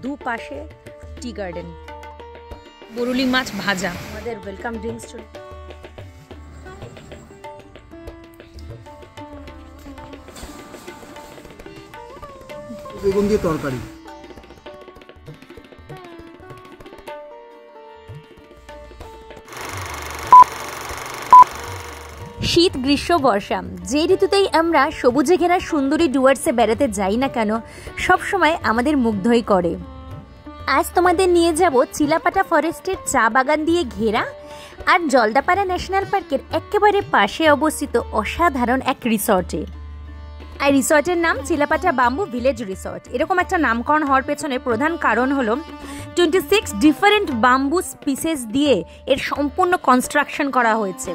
দুপাশে tea garden, বরুলি মাছ ভাজা, আমাদের ওয়েলকাম ড্রিঙ্কস বেগুন দিয়ে তরকারি। শীত, গ্রীষ্ম, বর্ষা, যে ঋতুতেই আমরা সবুজে ঘেরা সুন্দরী ডুয়ার্সে বেড়াতে যাই না কেন, সবসময় আমাদের মুগ্ধই করে। আজ তোমাদের নিয়ে যাব চিলাপাটা ফরেস্টের চা বাগান দিয়ে ঘেরা আর জলদাপাড়া ন্যাশনাল পার্কের একেবারে পাশে অবস্থিত অসাধারণ এক রিসর্টে। আর রিসর্টের নাম চিলাপাটা বাম্বু ভিলেজ রিসর্ট। এরকম একটা নামকরণ হওয়ার পেছনে প্রধান কারণ হলো 26 ডিফারেন্ট বাম্বু স্পিসিস দিয়ে এর সম্পূর্ণ কনস্ট্রাকশন করা হয়েছে।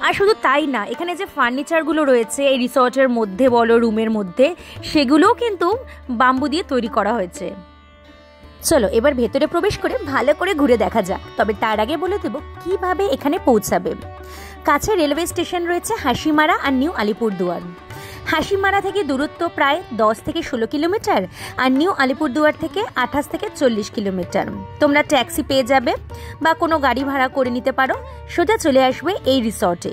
আর শুধু তাই না, এখানে যে ফার্নিচারগুলো রয়েছে এই রিসর্টের মধ্যে বলো রুমের মধ্যে, সেগুলোও কিন্তু বাম্বু দিয়ে তৈরি করা হয়েছে। চলো এবার ভেতরে প্রবেশ করে ভালো করে ঘুরে দেখা যাক। তবে তার আগে বলে দেব কিভাবে এখানে পৌঁছাবে। কাছে রেলওয়ে স্টেশন রয়েছে হাসিমারা আর নিউ আলিপুরদুয়ার। হাসিমারা থেকে দূরত্ব প্রায় 10 থেকে 16 কিলোমিটার আর নিউ আলিপুরদুয়ার থেকে 28 থেকে 40 কিলোমিটার। তোমরা ট্যাক্সি পেয়ে যাবে বা কোনো গাড়ি ভাড়া করে নিতে পারো, সোজা চলে আসবে এই রিসর্টে।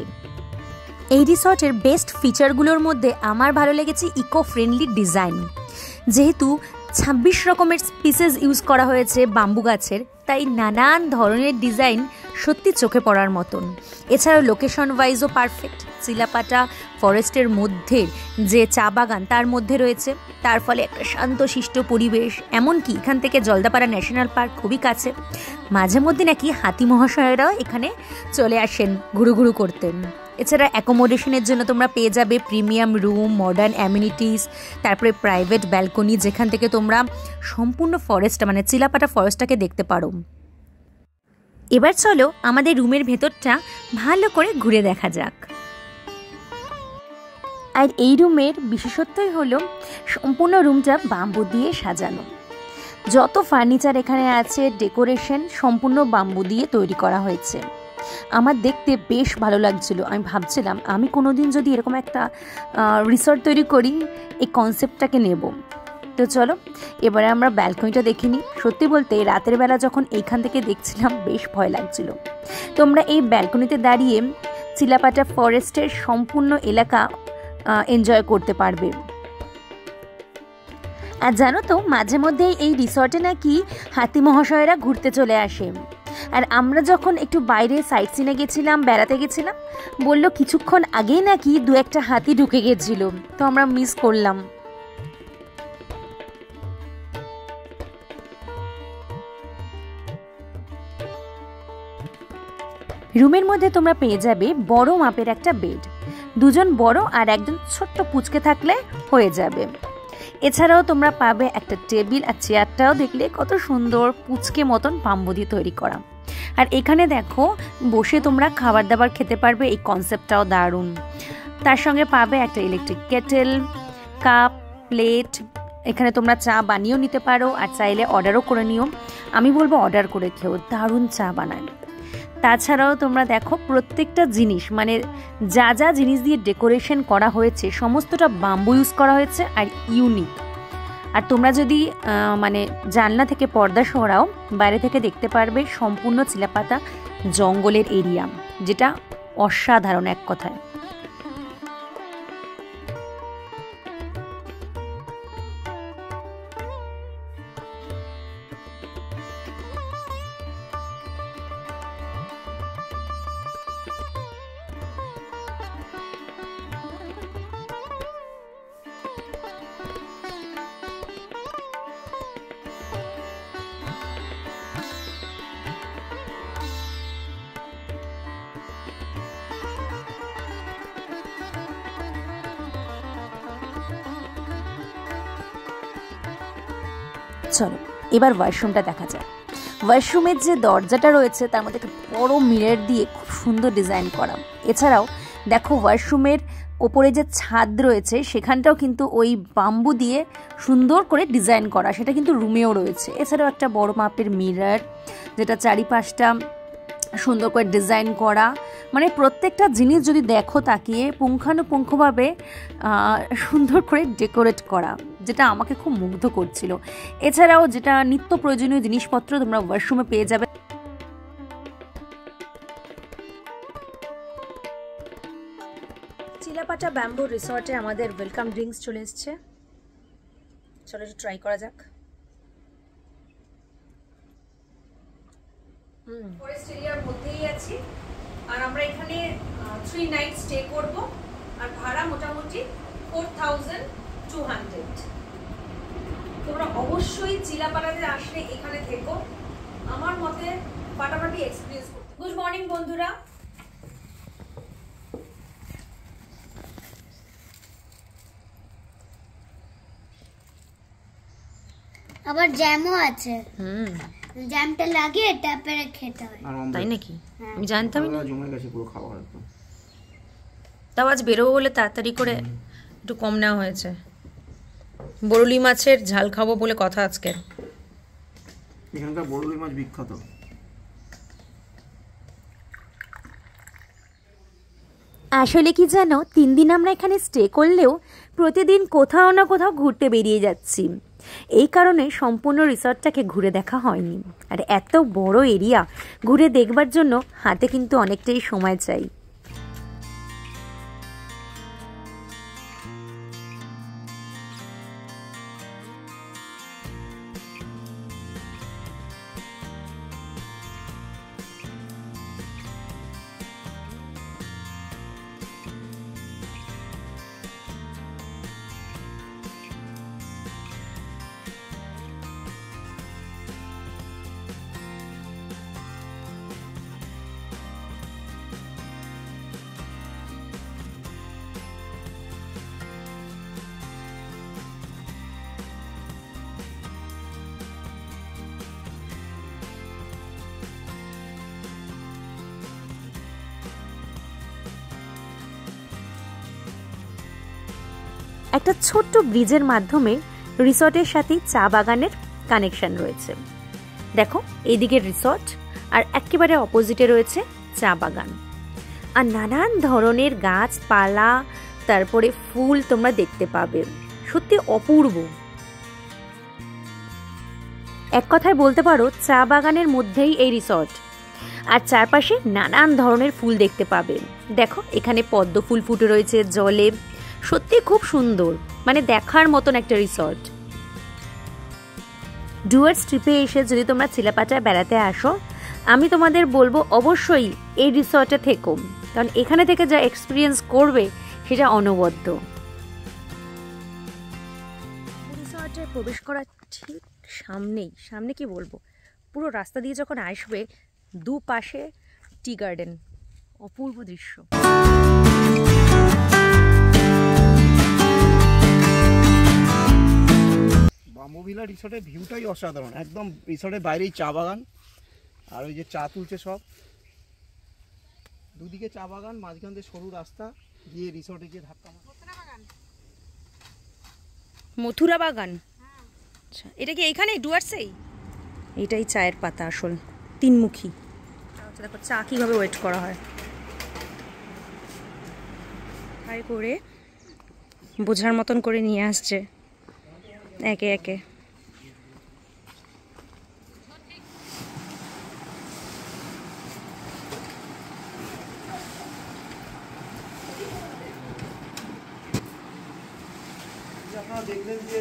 এই রিসর্টের বেস্ট ফিচারগুলোর মধ্যে আমার ভালো লেগেছে ইকো ফ্রেন্ডলি ডিজাইন। যেহেতু 26 রকমের স্পিসিস ইউজ করা হয়েছে বাম্বু গাছের, তাই নানান ধরনের ডিজাইন সত্যি চোখে পড়ার মতন। এছাড়াও লোকেশন ওয়াইজও পারফেক্ট। চিলাপাটা ফরেস্টের মধ্যে যে চা বাগান তার মধ্যে রয়েছে, তার ফলে একটা শান্তশিষ্ট পরিবেশ। এমনকি এখান থেকে জলদাপাড়া ন্যাশনাল পার্ক খুবই কাছে। মাঝে মধ্যে নাকি হাতি মহাশয়েরাও এখানে চলে আসেন ঘুরু ঘুরু করতেন। এছাড়া অ্যাকোমোডেশনের জন্য তোমরা পেয়ে যাবে প্রিমিয়াম রুম, মডার্ন অ্যামিনিটিস, তারপরে প্রাইভেট ব্যালকনি, যেখান থেকে তোমরা সম্পূর্ণ ফরেস্টটা মানে চিলাপাটা ফরেস্টটাকে দেখতে পারো। এবার চলো আমাদের রুমের ভেতরটা ভালো করে ঘুরে দেখা যাক। আর এই রুমের বিশেষত্বই হলো সম্পূর্ণ রুমটা বাম্বু দিয়ে সাজানো। যত ফার্নিচার এখানে আছে, ডেকোরেশন সম্পূর্ণ বাম্বু দিয়ে তৈরি করা হয়েছে। আমার দেখতে বেশ ভালো লাগছিল। আমি ভাবছিলাম আমি কোনোদিন যদি এরকম একটা রিসর্ট তৈরি করি, এই কনসেপ্টটাকে নেব। তো চলো এবারে আমরা ব্যালকনিটা দেখে নিই। সত্যি বলতে রাতের বেলা যখন এইখান থেকে দেখছিলাম বেশ ভয় লাগছিল। তোমরা এই ব্যালকনিতে দাঁড়িয়ে চিলাপাটা ফরেস্টের সম্পূর্ণ এলাকা এনজয় করতে পারবে। আর জানো তো, মাঝে মধ্যেই এই রিসর্টে নাকি হাতি মহাশয়েরা ঘুরতে চলে আসে। আর আমরা যখন একটু বাইরে সাইট সিনে গেছিলাম, বেড়াতে গেছিলাম, বললো কিছুক্ষণ আগেই নাকি 2-1টা হাতি ঢুকে গেছিল। তো আমরা মিস করলাম। রুমের মধ্যে তোমরা পেয়ে যাবে বড় মাপের একটা বেড। 2জন বড় আর একজন ছোট্ট পুচকে থাকলে হয়ে যাবে। এছাড়াও তোমরা পাবে একটা টেবিল, আর চেয়ারটাও দেখলে কত সুন্দর পুচকে মতন বাম্বু দিয়ে তৈরি করা। আর এখানে দেখো বসে তোমরা খাবার দাবার খেতে পারবে, এই কনসেপ্টটাও দারুণ। তার সঙ্গে পাবে একটা ইলেকট্রিক কেটেল, কাপ, প্লেট। এখানে তোমরা চা বানিয়েও নিতে পারো আর চাইলে অর্ডারও করে নিও। আমি বলবো অর্ডার করে খেও, দারুণ চা বানায়। তাছাড়াও তোমরা দেখো প্রত্যেকটা জিনিস মানে যা যা জিনিস দিয়ে ডেকোরেশন করা হয়েছে সমস্তটা বাম্বু ইউজ করা হয়েছে আর ইউনিক। আর তোমরা যদি মানে জানলা থেকে পর্দা সরাও, বাইরে থেকে দেখতে পারবে সম্পূর্ণ চিলাপাতা জঙ্গলের এরিয়া, যেটা অসাধারণ এক কথায়। চলো এবার ওয়াশরুমটা দেখা যায়। ওয়াশরুমের যে দরজাটা রয়েছে তার মধ্যে একটা বড় মিরর দিয়ে খুব সুন্দর ডিজাইন করা। এছাড়াও দেখো ওয়াশরুমের ওপরে যে ছাদ রয়েছে সেখানটাও কিন্তু ওই বাম্বু দিয়ে সুন্দর করে ডিজাইন করা, সেটা কিন্তু রুমেও রয়েছে। এছাড়াও একটা বড় মাপের মিরর, যেটা চারিপাশটা সুন্দর করে ডিজাইন করা। মানে প্রত্যেকটা জিনিস যদি দেখো তাকিয়ে পুঙ্খানুপুঙ্খভাবে সুন্দর করে ডেকোরেট করা, যেটা আমাকে খুব মুগ্ধ করছিল। এছাড়াও যেটা নিত্য প্রয়োজনীয় জিনিসপত্র তোমরা ওয়াশরুমে পেয়ে যাবে। চিলাপাটা ব্যাম্বু রিসর্টে আমাদের ওয়েলকাম ড্রিঙ্কস চলে এসছে, চলো একটু ট্রাই করা যাক। ফরেস্ট এরিয়ার মধ্যেই আছি, আর আমরা এখানে 3 নাইট স্টে করব, আর ভাড়া মোটামুটি 4200। তোমরা অবশ্যই চিলাপাড়াতে আসলে এখানে থেকো, আমার মতে ফাটাফাটি এক্সপিরিয়েন্স করতে। গুড মর্নিং বন্ধুরা, আবার জ্যামও আছে। জ্যামটা লাগিয়ে তারপরে খেতে হয়। তাই নাকি? আমি জানতামই না। জমে গেছে পুরো খাবার একদম। তাও আজ বেরোবো বলে তাড়াতাড়ি করে একটু কম নেওয়া হয়েছে। বরুলি মাছের ঝাল খাবো বলে কথা আজকে। এখানকার বরুলি মাছ বিখ্যাত। আসলে কি জানো, 3 দিন আমরা এখানে স্টে করলেও প্রতিদিন কোথাও না কোথাও ঘুরতে বেরিয়ে যাচ্ছি। এই কারণে সম্পূর্ণ রিসর্টটাকে ঘুরে দেখা হয়নি, আর এত বড় এরিয়া ঘুরে দেখবার জন্য হাতে কিন্তু অনেকটাই সময় চাই। একটা ছোট্ট ব্রিজের মাধ্যমে রিসর্টের সাথে চা বাগানের কানেকশন রয়েছে। দেখো, এইদিকে রিসর্ট আর একেবারে অপোজিটে রয়েছে চা বাগান, আর নানান ধরনের গাছপালা, তারপরে ফুল তোমরা দেখতে পাবে। সত্যি অপূর্ব। এক কথায় বলতে পারো চা বাগানের মধ্যেই এই রিসর্ট, আর চারপাশে নানান ধরনের ফুল দেখতে পাবে। দেখো, এখানে পদ্ম ফুল ফুটে রয়েছে জলে, সত্যি খুব সুন্দর, মানে দেখার মতন একটা রিসর্ট। ডুয়ার্স ট্রিপে এসে যদি তোমরা চিলাপাটায় বেড়াতে আসো, আমি তোমাদের বলবো অবশ্যই এই রিসর্টে থেকো, কারণ এখানে থেকে যা এক্সপিরিয়েন্স করবে সেটা অনবদ্য। রিসর্টে প্রবেশ করার ঠিক সামনে কি বলবো, পুরো রাস্তা দিয়ে যখন আসবে দুপাশে টি গার্ডেন, অপূর্ব দৃশ্য। বাম্বু ভিলা রিসর্টের ভিউটাই অসাধারণ, একদম রিসর্টের বাইরেই চা বাগান, আর ওই যে চা তুলছে সব, দুদিকে চা বাগান, মাঝখান দিয়ে সরু রাস্তা গিয়ে রিসর্টে গিয়ে ধাক্কা মারে। মথুরা বাগান, আচ্ছা, এটা কি এইখানে ডুয়ার্সেই? এটাই চায়ের পাতা আসল, তিনমুখী। দেখো চা কীভাবে ওয়েট করা হয়, ট্রাই করে বোঝার মতন করে নিয়ে আসছে একে একে। আপনারা দেখলেন যে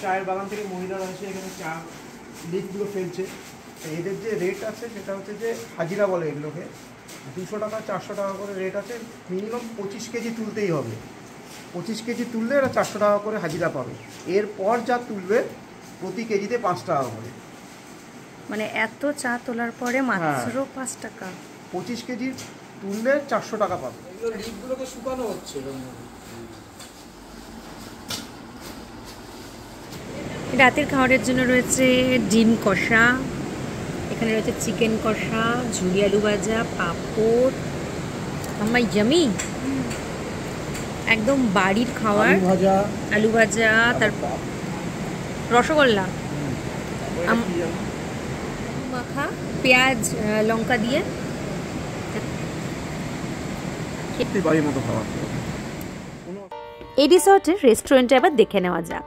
চায়ের বাগান থেকে মহিলারা এসে এখানে চা লিফগুলো ফেলছে। এদের যে রেট আছে সেটা হচ্ছে যে হাজিরা বলে এগুলোকে, 200 টাকা 400 টাকা করে রেট আছে। মিনিমাম 25 কেজি তুলতেই হবে, 25 কেজি তুললে এরা 400 টাকা করে হাজিরা পাবে। এরপর যা তুলবে প্রতি কেজিতে 5 টাকা করে। মানে এত চা তোলার পরে মাত্র 5 টাকা। 25 কেজি তুললে 400 টাকা পাবে। এগুলো লিফগুলোকে শুকানো হচ্ছে। রাতের খাবারের জন্য রয়েছে ডিম কষা, এখানে রয়েছে চিকেন কষা, ঝুরি আলু ভাজা, পাঁপড়। আমার ইয়ামি, একদম বাড়ির খাবার। আলু ভাজা, তারপর রসগোল্লা, মাখা পেঁয়াজ লঙ্কা দিয়ে। এই রিসর্টের রেস্টুরেন্টে আবার দেখে নেওয়া যাক।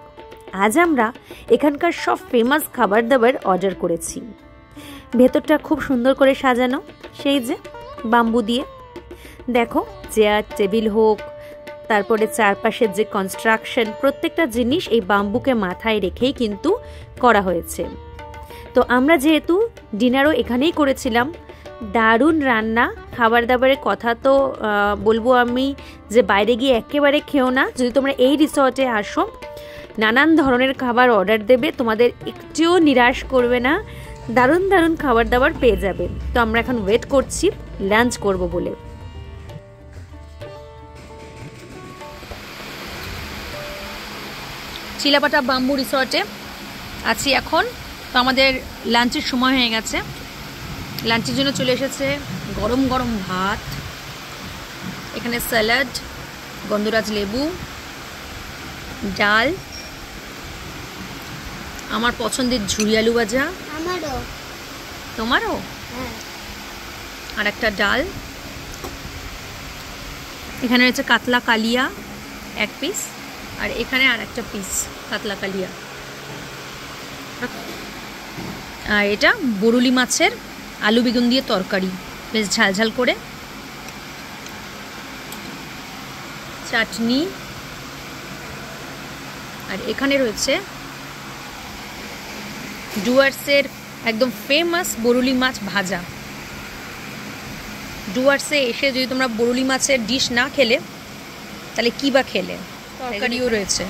আজ আমরা এখানকার সব ফেমাস খাবার দাবার অর্ডার করেছি। ভেতরটা খুব সুন্দর করে সাজানো, সেই যে বাম্বু দিয়ে দেখো, চেয়ার টেবিল হোক, তারপরে চারপাশের যে কনস্ট্রাকশন, প্রত্যেকটা জিনিস এই বাম্বুকে মাথায় রেখেই কিন্তু করা হয়েছে। তো আমরা যেহেতু ডিনারও এখানেই করেছিলাম, দারুণ রান্না। খাবার দাবারের কথা তো বলবো আমি যে বাইরে গিয়ে একেবারে খেও না। যদি তোমরা এই রিসর্টে আসো, নানান ধরনের খাবার অর্ডার দেবে, তোমাদের একটুও নিরাশ করবে না, দারুণ দারুণ খাবার দাবার পেয়ে যাবে। তো আমরা এখন ওয়েট করছি লাঞ্চ করব বলে। চিলাপাটা বাম্বু রিসর্টে আছি এখন। তো আমাদের লাঞ্চের সময় হয়ে গেছে। লাঞ্চের জন্য চলে এসেছে গরম গরম ভাত, এখানে স্যালাড, গন্ধরাজ লেবু, ডাল, আমার পছন্দের ঝুরি আলু ভাজা, আমারও। তোমারও, হ্যাঁ। আর একটা ডাল। এখানে রয়েছে কাতলা কালিয়া 1 পিস, আর এখানে আর একটা পিস কাতলা কালিয়া। আর এটা বরুলি মাছের আলু বেগুন দিয়ে তরকারি, বেশ ঝালঝাল করে, চাটনি, আর এখানে রয়েছে ডুয়ার্সের একদম ফেমাস বরুলি মাছ ভাজা। ডুয়ার্সে এসে যদি তোমরা বরুলি মাছের ডিশ না খেলে তাহলে কী বা খেলে। তরকারিও রয়েছে।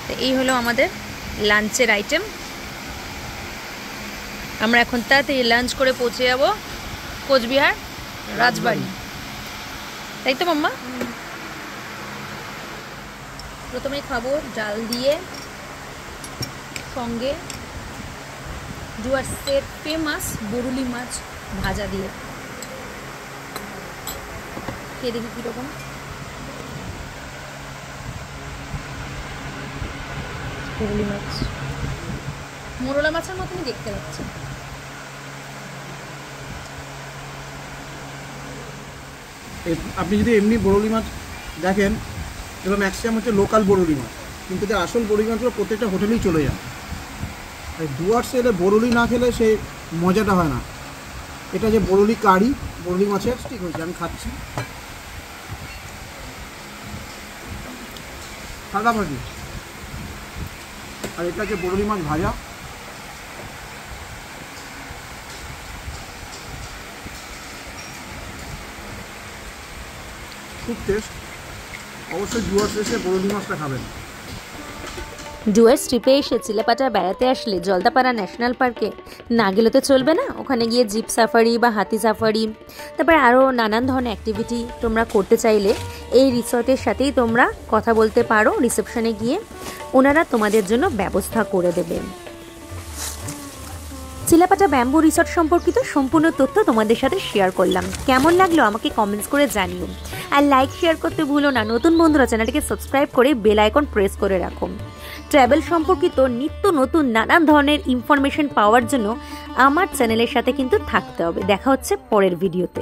তো এই হলো আমাদের লাঞ্চের আইটেম। আমরা এখন তাড়াতাড়ি লাঞ্চ করে পৌঁছে যাব কোচবিহার রাজবাড়ি, তাই তো মাম্মা? প্রথমেই খাবো ডাল দিয়ে, সঙ্গে ডুয়ার্সের ফেমাস বরুলি মাছ ভাজা দিয়ে। খেয়ে দেখি কীরকম। বরুলি মাছ মোরলা মাছের মতনই দেখতে পাচ্ছি। আপনি যদি এমনি বরুলি মাছ দেখেন, এবার ম্যাক্সিমাম হচ্ছে লোকাল বরুলি মাছ, কিন্তু যে আসল বরুলি মাছগুলো প্রত্যেকটা হোটেলেই চলে যায়। আর ডুয়ার্সে এলে বরুলি না খেলে সেই মজাটা হয় না। এটা যে বরুলি কারি, বরুলি মাছের ঠিক হয়েছে, আমি খাচ্ছি ফাটাফাটি। আর এটা যে বরুলি মাছ ভাজা, খুব টেস্ট। অবশ্যই ডুয়ার্স এসে বরুলি মাছটা খাবেন। ডুয়ার্স ট্রিপে এসে চিলাপাটা বেড়াতে আসলে জলদাপাড়া ন্যাশনাল পার্কে না গেলে তো চলবে না। ওখানে গিয়ে জিপ সাফারি বা হাতি সাফারি, তারপরে আরও নানান ধরনের অ্যাক্টিভিটি তোমরা করতে চাইলে এই রিসর্টের সাথেই তোমরা কথা বলতে পারো। রিসেপশনে গিয়ে ওনারা তোমাদের জন্য ব্যবস্থা করে দেবেন। চিলাপাটা ব্যাম্বু রিসর্ট সম্পর্কিত সম্পূর্ণ তথ্য তোমাদের সাথে শেয়ার করলাম। কেমন লাগলো আমাকে কমেন্টস করে জানিও, আর লাইক শেয়ার করতে ভুলো না। নতুন বন্ধুরা চ্যানেলটিকে সাবস্ক্রাইব করে বেল আইকন প্রেস করে রাখো। ট্রাভেল সম্পর্কিত নিত্য নতুন নানান ধরনের ইনফরমেশন পাওয়ার জন্য আমার চ্যানেলের সাথে কিন্তু থাকতে হবে। দেখা হচ্ছে পরের ভিডিওতে।